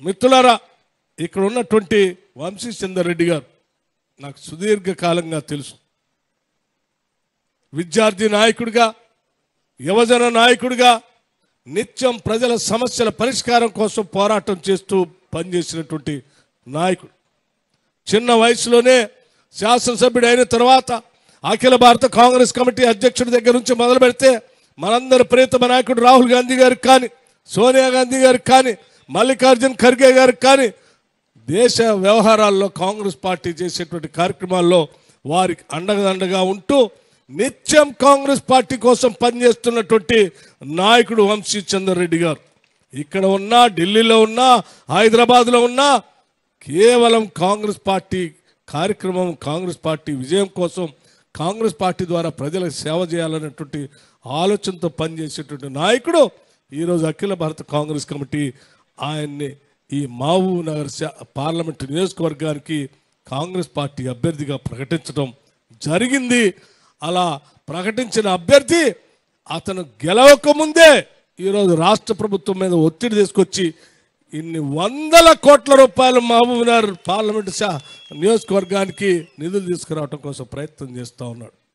మిత్రులారా, ఇక్కడ ఉన్నటువంటి వంశీచందర్ రెడ్డి గారు నాకు సుదీర్ఘకాలంగా తెలుసు. విద్యార్థి నాయకుడిగా, యువజన నాయకుడిగా నిత్యం ప్రజల సమస్యల పరిష్కారం కోసం పోరాటం చేస్తూ పనిచేసినటువంటి నాయకుడు. చిన్న వయసులోనే శాసనసభ్యుడు అయిన తర్వాత అఖిల భారత కాంగ్రెస్ కమిటీ అధ్యక్షుడి దగ్గర నుంచి మొదలు పెడితే మనందరి ప్రియతమ నాయకుడు రాహుల్ గాంధీ గారికి కానీ, సోనియా గాంధీ గారికి కానీ, మల్లికార్జున్ ఖర్గే గారికి కానీ దేశ వ్యవహారాల్లో కాంగ్రెస్ పార్టీ చేసేటువంటి కార్యక్రమాల్లో వారికి అండగా ఉంటూ నిత్యం కాంగ్రెస్ పార్టీ కోసం పనిచేస్తున్నటువంటి నాయకుడు వంశీచందర్ రెడ్డి గారు. ఇక్కడ ఉన్నా, ఢిల్లీలో ఉన్నా, హైదరాబాద్లో ఉన్నా కేవలం కాంగ్రెస్ పార్టీ కార్యక్రమం, కాంగ్రెస్ పార్టీ విజయం కోసం, కాంగ్రెస్ పార్టీ ద్వారా ప్రజలకు సేవ చేయాలనేటువంటి ఆలోచనతో పనిచేసేటువంటి నాయకుడు ఈరోజు అఖిల భారత కాంగ్రెస్ కమిటీ ఆయన్ని ఈ మహబూబ్ నగర్ పార్లమెంటు నియోజకవర్గానికి కాంగ్రెస్ పార్టీ అభ్యర్థిగా ప్రకటించడం జరిగింది. అలా ప్రకటించిన అభ్యర్థి అతను గెలవకముందే ఈరోజు రాష్ట్ర ప్రభుత్వం మీద ఒత్తిడి తీసుకొచ్చి ఇన్ని వందల కోట్ల రూపాయలు మహబూబ్ నగర్ పార్లమెంటు నియోజకవర్గానికి నిధులు తీసుకురావడం కోసం ప్రయత్నం చేస్తూ ఉన్నాడు.